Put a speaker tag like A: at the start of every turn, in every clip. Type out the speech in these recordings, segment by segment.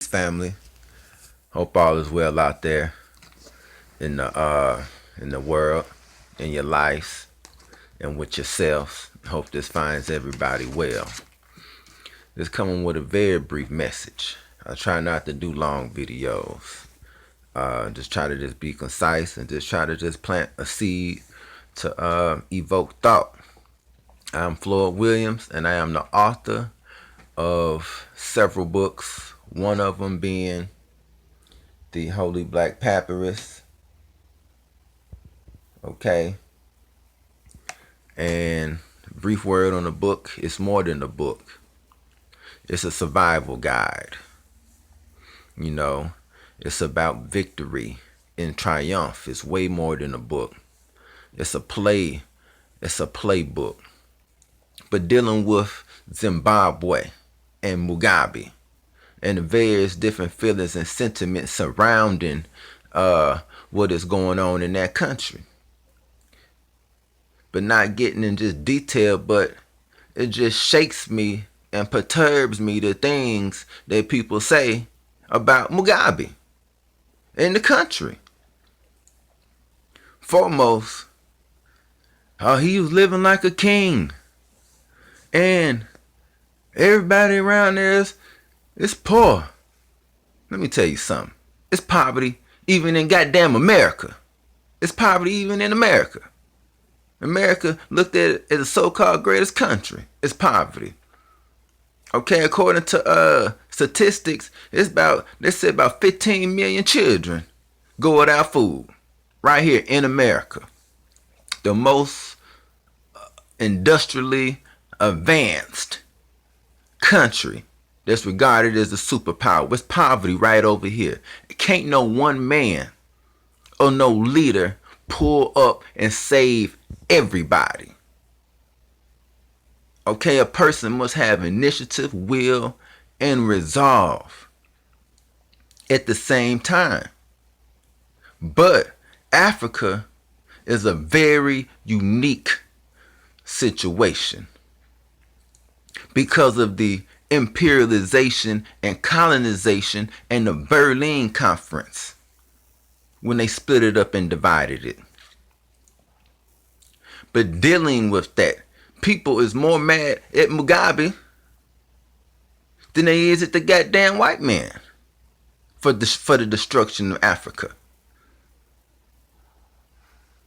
A: family. Hope all is well out there in the world, in your lives, and with yourselves. Hope this finds everybody well. Just coming with a very brief message. I try not to do long videos. Just try to just be concise and just try to just plant a seed to evoke thought. I'm Floyd Williams, and I am the author of several books. One of them being the Holy Black Papyrus. Okay. And brief word on the book, it's more than a book. It's a survival guide. You know, it's about victory and triumph. It's way more than a book. It's a play. It's a playbook. But dealing with Zimbabwe and Mugabe and the various different feelings and sentiments surrounding what is going on in that country. But not getting in just detail, but it just shakes me and perturbs me the things that people say about Mugabe in the country. Foremost, how he was living like a king. And everybody around there is poor. Let me tell you something. It's poverty even in goddamn America. It's poverty even in America. America looked at it as a so-called greatest country. It's poverty. Okay, according to statistics, they say about 15 million children go without food right here in America. The most industrially advanced country that's regarded as a superpower. It's poverty right over here. Can't no one man or no leader pull up and save everybody. Okay, a person must have initiative, will, and resolve at the same time. But Africa is a very unique situation because of the imperialization and colonization and the Berlin Conference when they split it up and divided it. But dealing with that, people is more mad at Mugabe than they is at the goddamn white man for the destruction of Africa.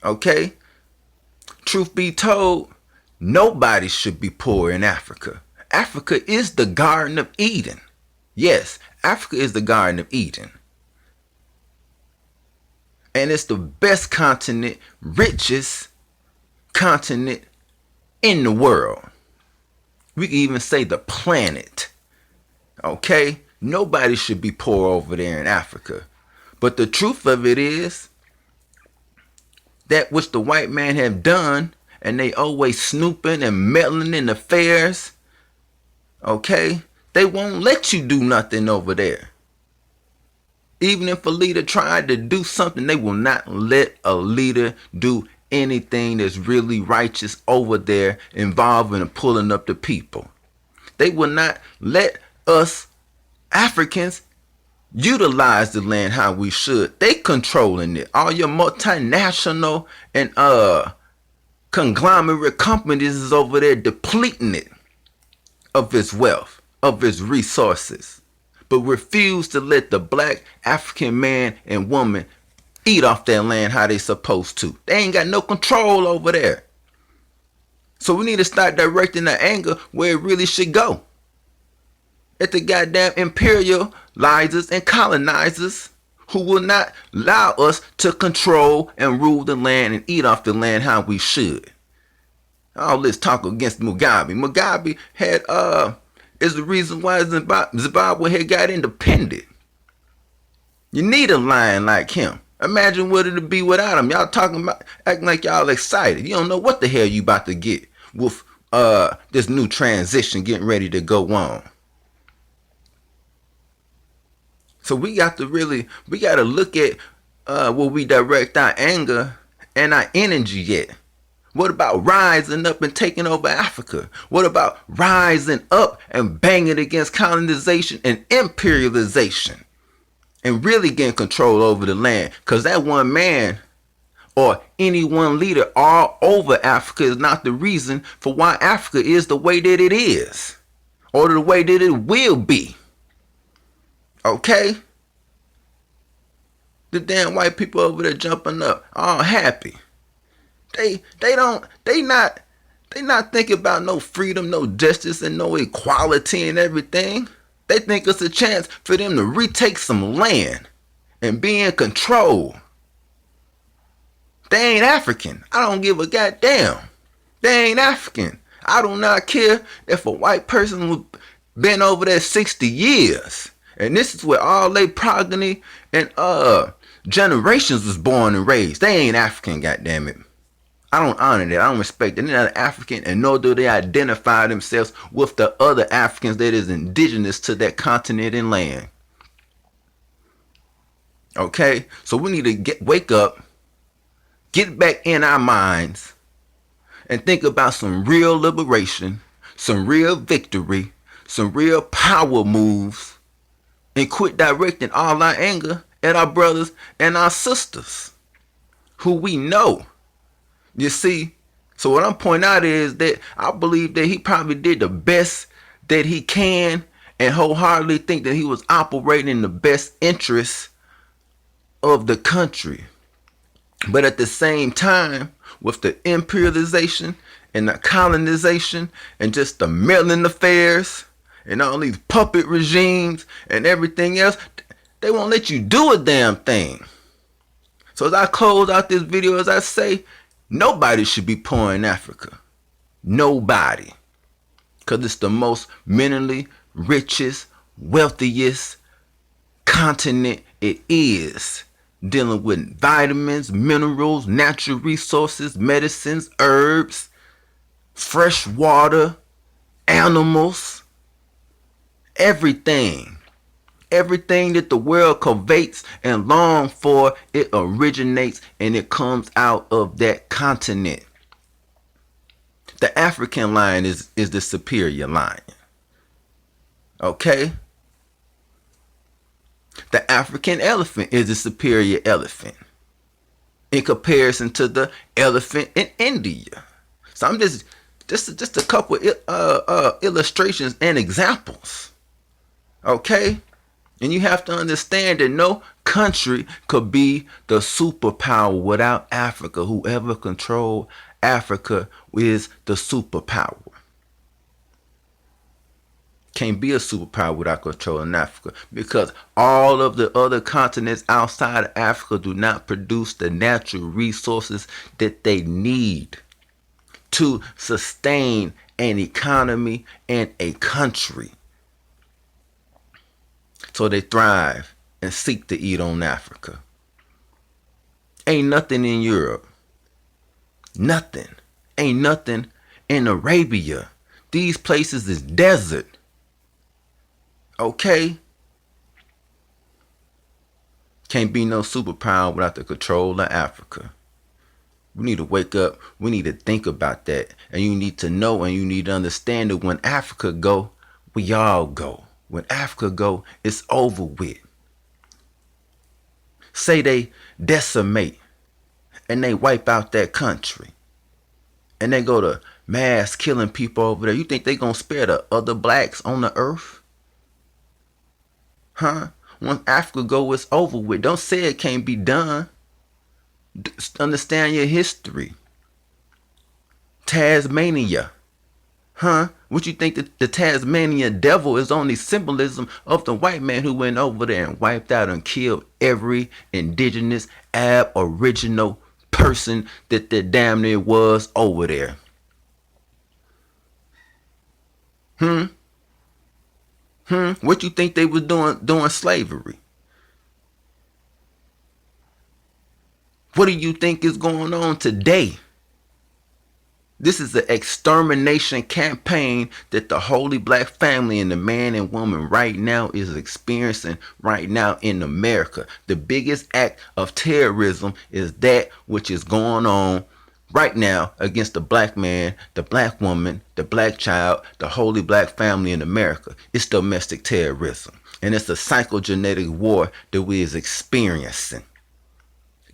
A: Okay? Truth be told, nobody should be poor in Africa. Africa is the Garden of Eden. Yes, Africa is the Garden of Eden. And it's the best continent, richest continent in the world. We can even say the planet. Okay? Nobody should be poor over there in Africa. But the truth of it is, that which the white man have done, and they always snooping and meddling in affairs, okay, they won't let you do nothing over there. Even if a leader tried to do something, they will not let a leader do anything that's really righteous over there involving pulling up the people. They will not let us Africans utilize the land how we should. They controlling it. All your multinational and conglomerate companies is over there depleting it of its wealth, of its resources, but refuse to let the black African man and woman eat off that land how they supposed to. They ain't got no control over there. So we need to start directing the anger where it really should go. At the goddamn imperializers and colonizers who will not allow us to control and rule the land and eat off the land how we should. All this talk against Mugabe. Mugabe had is the reason why Zimbabwe had got independent. You need a lion like him. Imagine what it'd be without him. Y'all talking about acting like y'all excited. You don't know what the hell you about to get with this new transition getting ready to go on. So we got to look at where we direct our anger and our energy at. What about rising up and taking over Africa? What about rising up and banging against colonization and imperialization and really getting control over the land? Because that one man or any one leader all over Africa is not the reason for why Africa is the way that it is or the way that it will be. Okay? The damn white people over there jumping up, all happy. They not thinking about no freedom, no justice, and no equality and everything. They think it's a chance for them to retake some land and be in control. They ain't African. I don't give a goddamn. They ain't African. I do not care if a white person was been over there 60 years. And this is where all they progeny and generations was born and raised. They ain't African, goddammit. I don't honor that. I don't respect that. They're not African, and nor do they identify themselves with the other Africans that is indigenous to that continent and land. Okay? So we need to wake up, get back in our minds, and think about some real liberation, some real victory, some real power moves, and quit directing all our anger at our brothers and our sisters who we know. You see, so what I'm pointing out is that I believe that he probably did the best that he can and wholeheartedly think that he was operating in the best interests of the country. But at the same time, with the imperialization and the colonization and just the mailing affairs and all these puppet regimes and everything else, they won't let you do a damn thing. So as I close out this video, as I say, nobody should be poor in Africa. Nobody. Because it's the most mentally richest, wealthiest continent it is. Dealing with vitamins, minerals, natural resources, medicines, herbs, fresh water, animals, everything. Everything that the world covetes and longs for, it originates and it comes out of that continent. The African lion is the superior lion. Okay? The African elephant is the superior elephant in comparison to the elephant in India. So I'm just a couple illustrations and examples. Okay? And you have to understand that no country could be the superpower without Africa. Whoever controls Africa is the superpower. Can't be a superpower without controlling Africa, because all of the other continents outside of Africa do not produce the natural resources that they need to sustain an economy and a country. So they thrive and seek to eat on Africa. Ain't nothing in Europe. Nothing. Ain't nothing in Arabia. These places is desert. Okay? Can't be no superpower without the control of Africa. We need to wake up. We need to think about that. And you need to know and you need to understand that when Africa go, we all go. When Africa go, it's over with. Say they decimate and they wipe out that country and they go to mass killing people over there. You think they gonna spare the other blacks on the earth? Huh? When Africa go, it's over with. Don't say it can't be done. Understand your history. Tasmania. Huh? What you think that the Tasmanian devil is only symbolism of the white man who went over there and wiped out and killed every indigenous aboriginal person that there damn near was over there? What you think they was doing slavery? What do you think is going on today? This is the extermination campaign that the Holy Black family and the man and woman right now is experiencing right now in America. The biggest act of terrorism is that which is going on right now against the black man, the black woman, the black child, the holy black family in America. It's domestic terrorism. And it's a psychogenetic war that we is experiencing.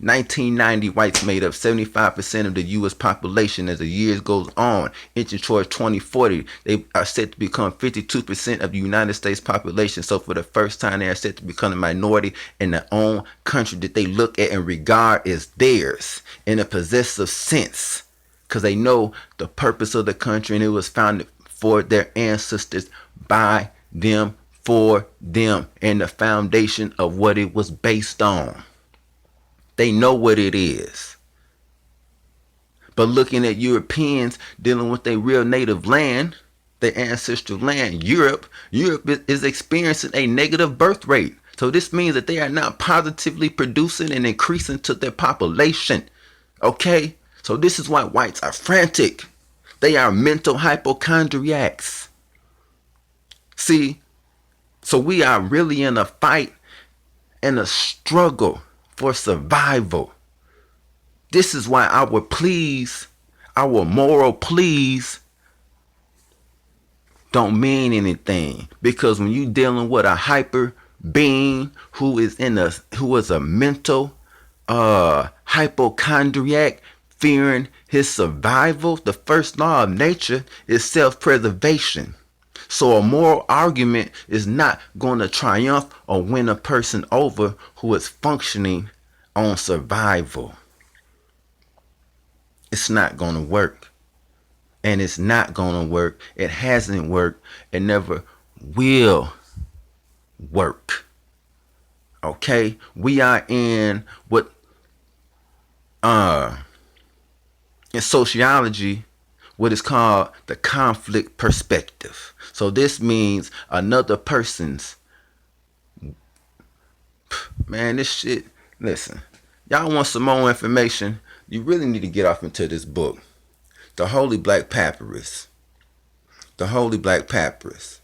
A: 1990, whites made up 75% of the U.S. population. As the years goes on, inching towards 2040, they are set to become 52% of the United States population. So for the first time, they are set to become a minority in their own country that they look at and regard as theirs in a possessive sense, because they know the purpose of the country, and it was founded for their ancestors, by them, for them, and the foundation of what it was based on. They know what it is. But looking at Europeans dealing with their real native land, their ancestral land, Europe is experiencing a negative birth rate. So this means that they are not positively producing and increasing to their population. Okay? So this is why whites are frantic. They are mental hypochondriacs. See, so we are really in a fight and a struggle for survival. This is why our pleas, our moral pleas, don't mean anything. Because when you dealing with a hyper being who is a mental hypochondriac, fearing his survival, the first law of nature is self-preservation. So a moral argument is not going to triumph or win a person over who is functioning on survival. It's not going to work. And it's not going to work. It hasn't worked. It never will work. Okay? We are in what in sociology, what is called the conflict perspective. So this means another person's, man, this shit, listen, y'all want some more information, you really need to get off into this book, The Holy Black Papyrus. The Holy Black Papyrus.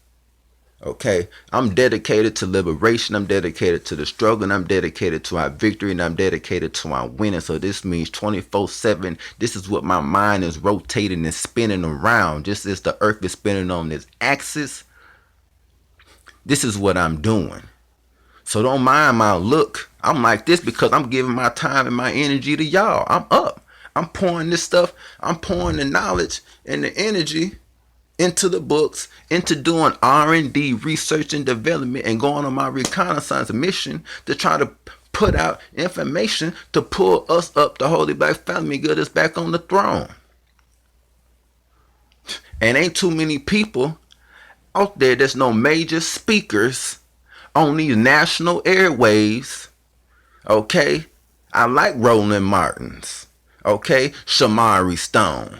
A: Okay, I'm dedicated to liberation, I'm dedicated to the struggle, and I'm dedicated to our victory, and I'm dedicated to our winning. So this means 24/7, this is what my mind is rotating and spinning around. Just as the earth is spinning on this axis, this is what I'm doing. So don't mind my look. I'm like this because I'm giving my time and my energy to y'all. I'm up. I'm pouring this stuff, I'm pouring the knowledge and the energy into the books, into doing R&D, research and development, and going on my reconnaissance mission to try to put out information to pull us up, the Holy Black family, get us back on the throne. And ain't too many people out there that's no major speakers on these national airwaves. Okay? I like Roland Martins. Okay? Shamari Stone.